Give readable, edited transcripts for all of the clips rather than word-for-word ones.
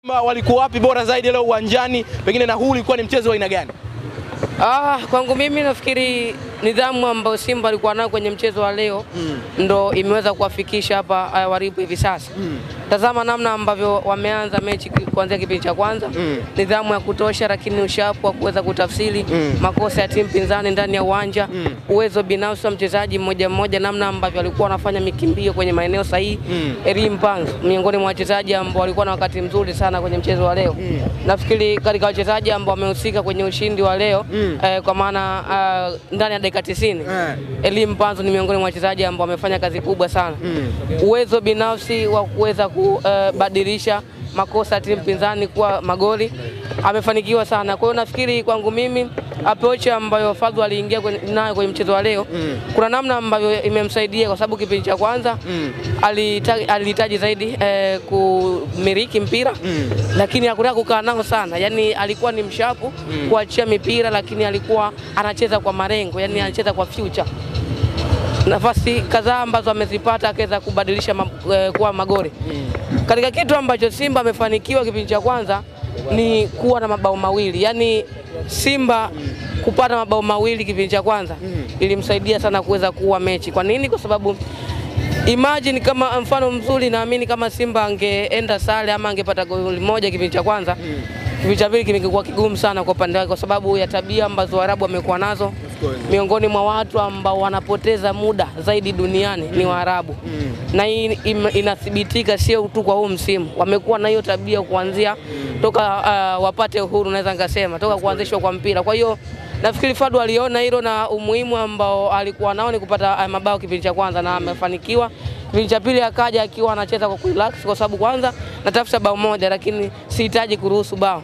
Walikuwa wapi bora zaidi leo uwanjani? Pengine na huu ulikuwa ni mchezo wa aina gani? Kwangu mimi nafikiri nidhamu ambayo Simba alikuwa nayo kwenye mchezo wa leo ndo imeweza kuwafikisha hapa walipo hivi sasa. Tazama namna ambavyo wameanza mechi kuanzia kipindi cha kwanza. Nidhamu ya kutosha, lakini ushapu wa kuweza kutafsiri makosa ya timu pinzani ndani ya uwanja. Uwezo binafsi wa mchezaji mmoja mmoja, namna ambavyo walikuwa wanafanya mikimbio kwenye maeneo sahihi. Elie Mpanzu miongoni mwa wachezaji ambao walikuwa na wakati mzuri sana kwenye mchezo wa leo. Nafikiri katika wachezaji ambao wamehusika kwenye ushindi wa leo kwa maana ndani ya dakika 90 Elie Mpanzu ni miongoni mwa wachezaji ambao wamefanya kazi kubwa sana. Uwezo binafsi wa kuweza kubadilisha makosa timu pinzani kuwa magoli amefanikiwa sana. Kwa hiyo nafikiri kwangu mimi approach ambayo Fadlu aliingia nayo kwenye mchezo wa leo kuna namna ambayo imemsaidia, kwa sababu kipindi cha kwanza alihitaji zaidi kumiliki mpira lakini hakutaka kukaa nao sana. Yani alikuwa ni mshapu kuachia mipira, lakini alikuwa anacheza kwa malengo, yani anacheza kwa future. Nafasi kadhaa ambazo amezipata akaweza kubadilisha kuwa magoli. Katika kitu ambacho Simba amefanikiwa kipindi cha kwanza ni kuwa na mabao mawili. Yani Simba kupata mabao mawili kipindi cha kwanza ilimsaidia sana kuweza kuwa mechi. Kwa nini? Kwa sababu imagine kama mfano mzuri, naamini kama Simba angeenda sare ama angepata goli moja kipindi cha kwanza, kipindi cha pili kimekuwa kigumu sana kwa upande wake, kwa sababu ya tabia ambazo Waarabu wamekuwa nazo. Miongoni mwa watu ambao wanapoteza muda zaidi duniani ni Waarabu. Na hii inathibitika sio tu kwa huu msimu. Wamekuwa na hiyo tabia kuanzia toka wapate uhuru, naweza ngasema toka kuanzishwa kwa mpira. Kwa hiyo nafikiri Fadlu aliona hilo na umuhimu ambao alikuwa nao ni kupata mabao kipindi cha kwanza, na amefanikiwa. Kipindi cha pili akaja akiwa anacheza kwa relax, kwa sababu kwanza natafuta bao moja lakini sihitaji kuruhusu bao.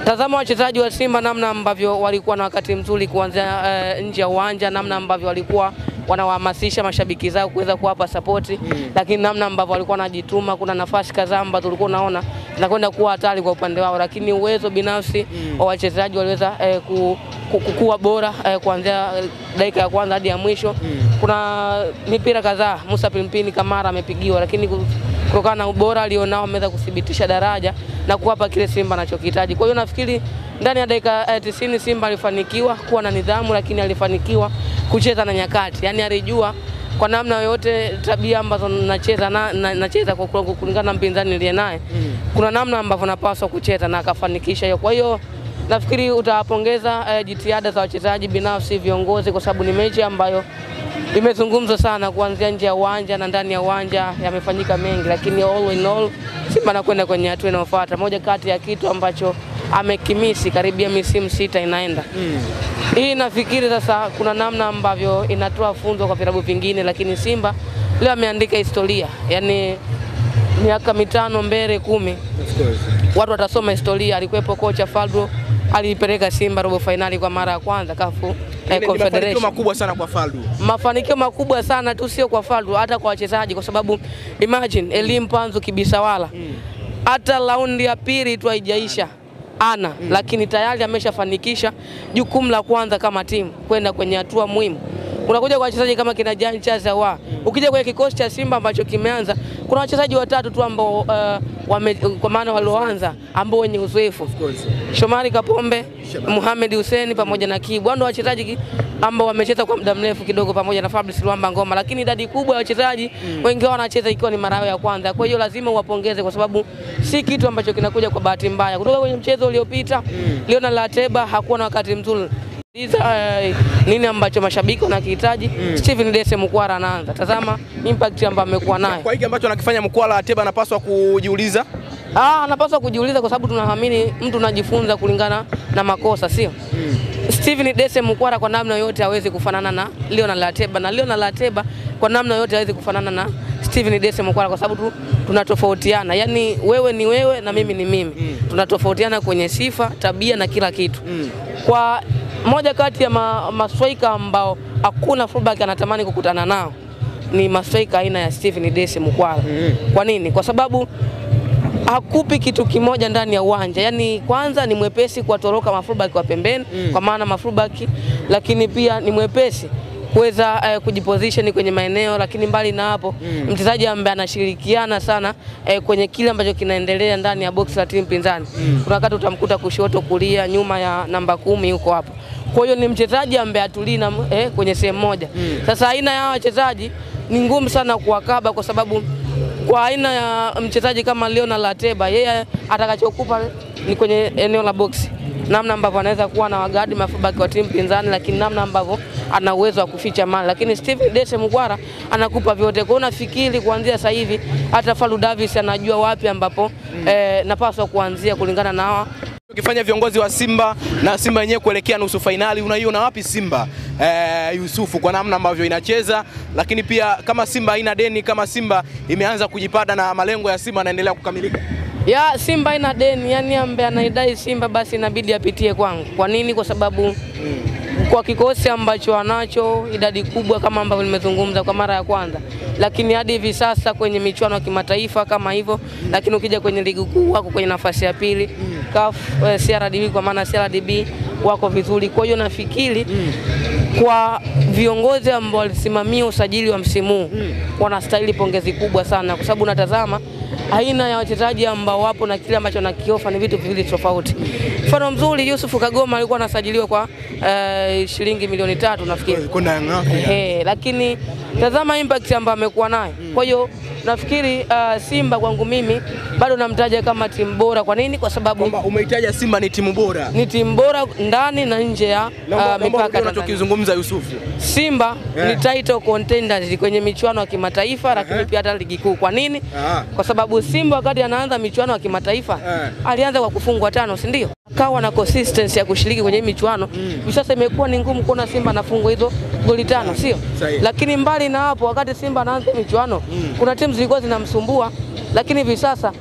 Tazama wachezaji wa Simba namna ambavyo walikuwa na wakati mzuri kuanzia nje ya uwanja, namna ambavyo walikuwa wanawahamasisha mashabiki zao kuweza kuwapa support, lakini namna ambavyo walikuwa wanajituma. Kuna nafasi kadhaa ambazo tulikuwa naona na kwenda kuwa hatari kwa upande wao, lakini uwezo binafsi wa wachezaji waliweza kuwa bora kuanzia dakika ya kwanza hadi ya mwisho. Kuna mipira kadhaa Musa Pimpini Kamara amepigiwa, lakini kutokana na ubora alionao ameweza kudhibitisha daraja na kuwapa kile Simba anachokihitaji. Kwa hiyo nafikiri ndani ya dakika 90 Simba alifanikiwa kuwa na nidhamu, lakini alifanikiwa kucheza na nyakati. Yani alijua kwa namna yoyote tabia ambazo nacheza kwa kulingana na mpinzani niliye naye, kuna namna ambavyo napaswa kucheza, na akafanikisha hiyo. Kwa hiyo nafikiri utawapongeza jitihada za wachezaji binafsi, viongozi, kwa sababu ni mechi ambayo imezungumzwa sana kuanzia nje ya uwanja na ndani ya uwanja, yamefanyika mengi, lakini all in all Simba anakwenda kwenye hatua inayofuata. Moja kati ya kitu ambacho amekimisi karibia misimu 6 inaenda. Hii nafikiri sasa kuna namna ambavyo inatoa funzo kwa vilabu vingine, lakini Simba leo ameandika historia. Yani miaka 5 mbele 10 watu watasoma historia. Alikuwepo kocha Fadlu, alipeleka Simba robo finali kwa mara ya kwanza kafu Mafanikio makubwa sana kwa Fadlu. Mafanikio makubwa sana tu, sio kwa Fadlu, hata kwa wachezaji, kwa sababu imagine Elie Mpanzu Kibisawala hata raundi ya pili tu haijaisha lakini tayari ameshafanikisha jukumu la kwanza kama timu kwenda kwenye hatua muhimu. Unakuja kwa wachezaji kama kina Jean Charles Ahoua. Ukija kwenye kikosi cha Simba ambacho kimeanza, kuna wachezaji watatu tu ambao kwa maana walioanza ambao wenye uzoefu. Shomari Kapombe, Mohamed Hussein pamoja na Kibu. Ndio wachezaji ambao wamecheza kwa muda mrefu kidogo, pamoja na Fabrice Luamba Ngoma, lakini idadi kubwa ya wachezaji wengi wao wanacheza ikiwa ni mara yao ya kwanza. Kwa hiyo lazima uwapongeze, kwa sababu si kitu ambacho kinakuja kwa bahati mbaya. Kutoka kwenye mchezo uliopita, Leonard Lateba hakuwa na wakati mzuri. Nini ambacho mashabiki wanakihitaji? Steven Dese Mukwala anaanza. Tazama impact ambayo amekuwa nayo. Kwa hiki ambacho anakifanya Mukwala, Lateba anapaswa kujiuliza. Anapaswa kujiuliza, kwa sababu tunaamini mtu anajifunza kulingana na makosa, sio? Steven Dese Mukwala kwa namna yote hawezi kufanana na Leonard Lateba, na Leonard Lateba kwa namna yote hawezi kufanana na Steven Dese Mukwala, kwa sababu tunatofautiana. Yani wewe ni wewe na mimi ni mimi. Tunatofautiana kwenye sifa, tabia na kila kitu. Kwa moja kati ya mastriker ambao hakuna fullback anatamani kukutana nao ni mastriker aina ya Steven Dese Mukwala. Kwa nini? Kwa sababu hakupi kitu kimoja ndani ya uwanja. Yani kwanza ni mwepesi kuwatoroka mafullback wa pembeni, kwa maana mafullback, lakini pia ni mwepesi kuweza kujiposition kwenye maeneo, lakini mbali na hapo mchezaji ambaye anashirikiana sana kwenye kile ambacho kinaendelea ndani ya box la timu pinzani. Kuna wakati utamkuta kushoto, kulia, nyuma ya namba 10 yuko hapo. Kwa hiyo ni mchezaji ambaye atulii kwenye sehemu moja. Sasa aina ya wachezaji ni ngumu sana kuwakaba, kwa sababu kwa aina ya mchezaji kama Leonard Lateba, yeye atakachokupa ni kwenye eneo la box, namna ambavyo anaweza kuwa na wagadi mafubaki wa timu pinzani, lakini namna ambavyo ana uwezo wa kuficha mali. Lakini Steve Dese Mugwara anakupa vyote. Kwa hiyo nafikiri kuanzia sasa hivi hata Fadlu Davis anajua wapi ambapo napaswa kuanzia kulingana na hawa. Ukifanya viongozi wa Simba na Simba yenyewe kuelekea nusu finali, unaiona wapi Simba Yusufu kwa namna ambavyo inacheza, lakini pia kama Simba haina deni, kama Simba imeanza kujipada na malengo ya Simba yanaendelea kukamilika? Ya Simba haina deni, yani ambaye anaidai Simba basi inabidi apitie kwangu. Kwa nini? Kwa sababu kwa kikosi ambacho anacho, idadi kubwa kama ambavyo nimezungumza kwa mara ya kwanza, lakini hadi hivi sasa kwenye michuano ya kimataifa kama hivyo, lakini ukija kwenye ligi kuu wako kwenye nafasi ya pili, CAF CRDB, kwa maana CRDB wako vizuri. Kwa hiyo nafikiri kwa viongozi ambao walisimamia usajili wa msimu wanastahili pongezi kubwa sana, kwa sababu unatazama aina ya wachezaji ambao wapo na kile ambacho nakiofa ni vitu viwili tofauti. Mfano mzuri, Yusuf Kagoma alikuwa anasajiliwa kwa shilingi milioni 3 nafikiri. Lakini tazama impact ambayo amekuwa nayo. Kwa hiyo nafikiri Simba kwangu mimi bado namtaja kama timu bora. Kwa nini? Kwa sababu umeitaja Simba ni timu bora. Ni timu bora ndani na nje ya mipaka. Unachokizungumza Yusufu, Simba ni title contenders kwenye michuano ya kimataifa, lakini pia hata ligi kuu. Kwa nini? Kwa sababu Simba wakati anaanza michuano ya kimataifa alianza kwa kufungwa 5, si ndio? Akawa na consistency ya kushiriki kwenye michuano. Sasa imekuwa ni ngumu kuona Simba anafungwa hizo goli 5, sio? Lakini mbali na hapo, wakati Simba anaanza michuano kuna timu zilikuwa zinamsumbua, lakini hivi sasa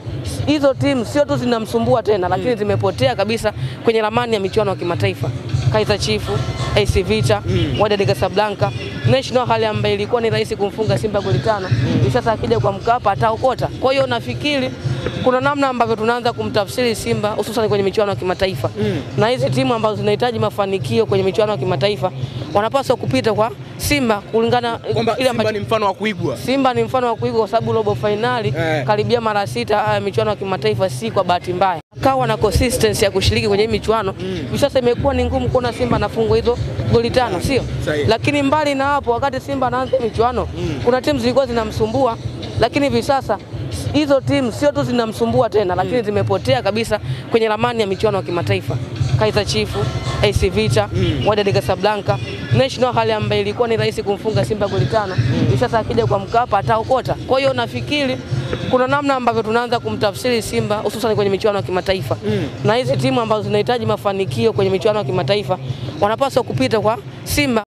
hizo timu sio tu zinamsumbua tena, lakini zimepotea kabisa kwenye ramani ya michuano ya kimataifa. Kaizer Chiefs, AC Vita, Wydad Casablanca, National hali ambayo ilikuwa ni rahisi kumfunga Simba goli 5, sasa akija kwa Mkapa ataokota. Kwa hiyo nafikiri kuna namna ambavyo tunaanza kumtafsiri Simba hususan kwenye michuano ya kimataifa. Na hizi timu ambazo zinahitaji mafanikio kwenye michuano ya kimataifa wanapaswa kupita kwa Simba kulingana kwamba Simba ni mfano wa kuigwa. Simba ni mfano wa kuigwa kwa sababu robo finali karibia mara 6 michuano ya kimataifa, si kwa bahati mbaya. Akawa na consistency ya kushiriki kwenye michuano. Sasa imekuwa ni ngumu kuona Simba anafungwa hizo goli 5, sio? Lakini mbali na hapo, wakati Simba anaanza michuano kuna timu zilikuwa zinamsumbua, lakini hivi sasa hizo timu sio tu zinamsumbua tena, lakini zimepotea kabisa kwenye ramani ya michuano ya kimataifa. Kaizer Chiefs, AC Vita, Wydad Casablanca, National hali ambayo ilikuwa ni rahisi kumfunga Simba goli 5, sasa akija kwa Mkapa ataokota. Kwa hiyo nafikiri kuna namna ambavyo tunaanza kumtafsiri Simba hususan kwenye michuano ya kimataifa. Na hizi timu ambazo zinahitaji mafanikio kwenye michuano ya kimataifa wanapaswa kupita kwa Simba.